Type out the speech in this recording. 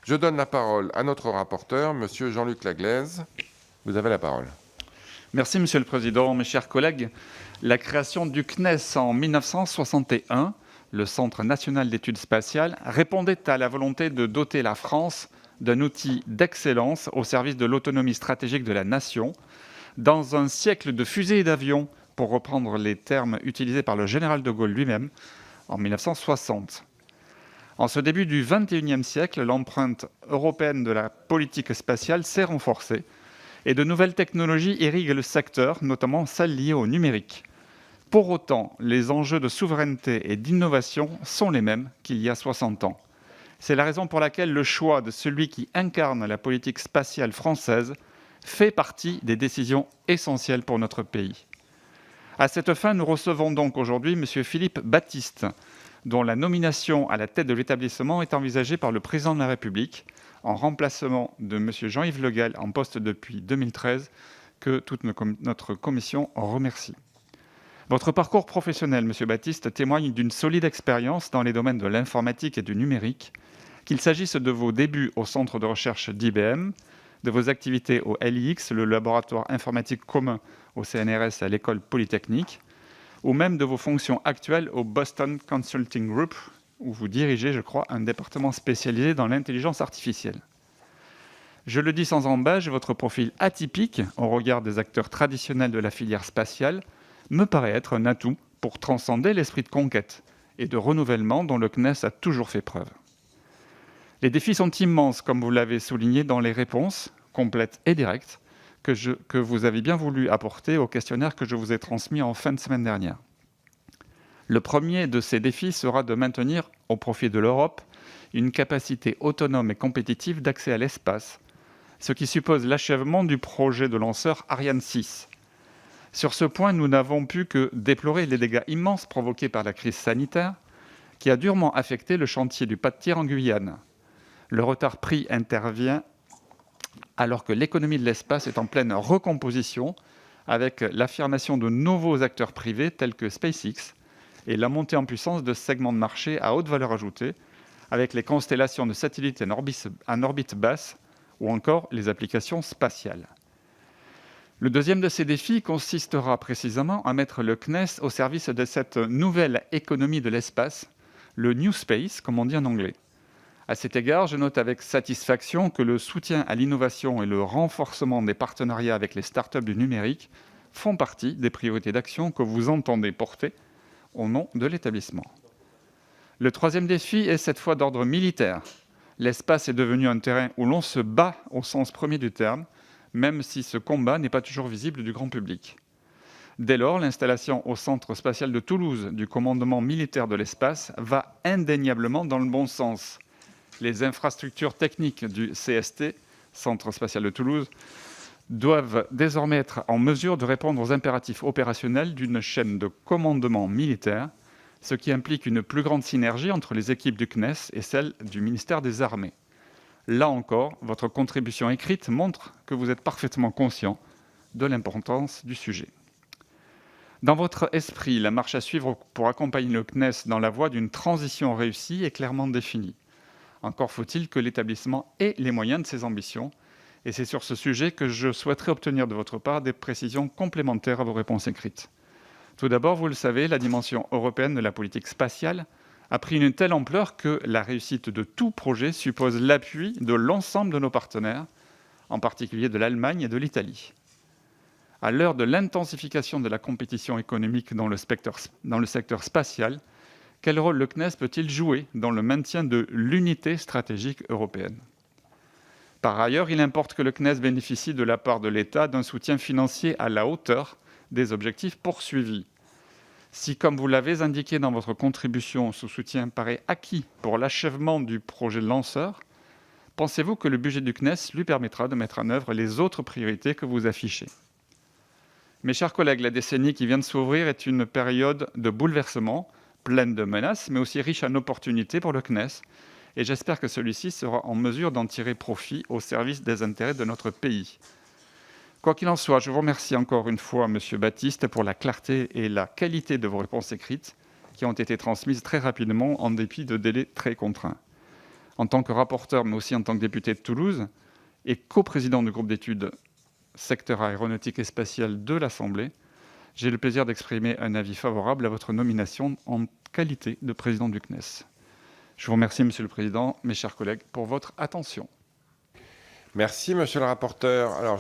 Je donne la parole à notre rapporteur, Monsieur Jean-Luc Laglaise. Vous avez la parole. Merci Monsieur le Président, mes chers collègues. La création du CNES en 1961, le Centre national d'études spatiales, répondait à la volonté de doter la France d'un outil d'excellence au service de l'autonomie stratégique de la nation, dans un siècle de fusées et d'avions, pour reprendre les termes utilisés par le général de Gaulle lui-même en 1960. En ce début du XXIe siècle, l'empreinte européenne de la politique spatiale s'est renforcée et de nouvelles technologies irriguent le secteur, notamment celles liées au numérique. Pour autant, les enjeux de souveraineté et d'innovation sont les mêmes qu'il y a 60 ans. C'est la raison pour laquelle le choix de celui qui incarne la politique spatiale française fait partie des décisions essentielles pour notre pays. À cette fin, nous recevons donc aujourd'hui M. Philippe Baptiste, dont la nomination à la tête de l'établissement est envisagée par le Président de la République, en remplacement de M. Jean-Yves Le Gall, en poste depuis 2013, que toute notre commission remercie. Votre parcours professionnel, M. Baptiste, témoigne d'une solide expérience dans les domaines de l'informatique et du numérique, qu'il s'agisse de vos débuts au centre de recherche d'IBM, de vos activités au LIX, le laboratoire informatique commun au CNRS à l'École polytechnique, ou même de vos fonctions actuelles au Boston Consulting Group, où vous dirigez, je crois, un département spécialisé dans l'intelligence artificielle. Je le dis sans embâche, votre profil atypique, au regard des acteurs traditionnels de la filière spatiale, me paraît être un atout pour transcender l'esprit de conquête et de renouvellement dont le CNES a toujours fait preuve. Les défis sont immenses, comme vous l'avez souligné dans les réponses, complètes et directes, que vous avez bien voulu apporter au questionnaire que je vous ai transmis en fin de semaine dernière. Le premier de ces défis sera de maintenir, au profit de l'Europe, une capacité autonome et compétitive d'accès à l'espace, ce qui suppose l'achèvement du projet de lanceur Ariane 6. Sur ce point, nous n'avons pu que déplorer les dégâts immenses provoqués par la crise sanitaire, qui a durement affecté le chantier du pas de tir en Guyane. Le retard pris intervient alors que l'économie de l'espace est en pleine recomposition, avec l'affirmation de nouveaux acteurs privés tels que SpaceX et la montée en puissance de segments de marché à haute valeur ajoutée, avec les constellations de satellites en orbite basse ou encore les applications spatiales. Le deuxième de ces défis consistera précisément à mettre le CNES au service de cette nouvelle économie de l'espace, le New Space, comme on dit en anglais. À cet égard, je note avec satisfaction que le soutien à l'innovation et le renforcement des partenariats avec les startups du numérique font partie des priorités d'action que vous entendez porter au nom de l'établissement. Le troisième défi est cette fois d'ordre militaire. L'espace est devenu un terrain où l'on se bat au sens premier du terme, même si ce combat n'est pas toujours visible du grand public. Dès lors, l'installation au Centre spatial de Toulouse du commandement militaire de l'espace va indéniablement dans le bon sens. Les infrastructures techniques du CST, Centre spatial de Toulouse, doivent désormais être en mesure de répondre aux impératifs opérationnels d'une chaîne de commandement militaire, ce qui implique une plus grande synergie entre les équipes du CNES et celles du ministère des Armées. Là encore, votre contribution écrite montre que vous êtes parfaitement conscient de l'importance du sujet. Dans votre esprit, la marche à suivre pour accompagner le CNES dans la voie d'une transition réussie est clairement définie. Encore faut-il que l'établissement ait les moyens de ses ambitions, et c'est sur ce sujet que je souhaiterais obtenir de votre part des précisions complémentaires à vos réponses écrites. Tout d'abord, vous le savez, la dimension européenne de la politique spatiale a pris une telle ampleur que la réussite de tout projet suppose l'appui de l'ensemble de nos partenaires, en particulier de l'Allemagne et de l'Italie. À l'heure de l'intensification de la compétition économique dans le secteur spatial, quel rôle le CNES peut-il jouer dans le maintien de l'unité stratégique européenne ? Par ailleurs, il importe que le CNES bénéficie de la part de l'État d'un soutien financier à la hauteur des objectifs poursuivis. Si, comme vous l'avez indiqué dans votre contribution, ce soutien paraît acquis pour l'achèvement du projet de lanceur, pensez-vous que le budget du CNES lui permettra de mettre en œuvre les autres priorités que vous affichez ? Mes chers collègues, la décennie qui vient de s'ouvrir est une période de bouleversement, pleine de menaces, mais aussi riche en opportunités pour le CNES, et j'espère que celui-ci sera en mesure d'en tirer profit au service des intérêts de notre pays. Quoi qu'il en soit, je vous remercie encore une fois, Monsieur Baptiste, pour la clarté et la qualité de vos réponses écrites, qui ont été transmises très rapidement en dépit de délais très contraints. En tant que rapporteur, mais aussi en tant que député de Toulouse, et coprésident du groupe d'études secteur aéronautique et spatial de l'Assemblée, j'ai le plaisir d'exprimer un avis favorable à votre nomination en qualité de président du CNES. Je vous remercie, Monsieur le Président, mes chers collègues, pour votre attention. Merci, monsieur le rapporteur. Alors,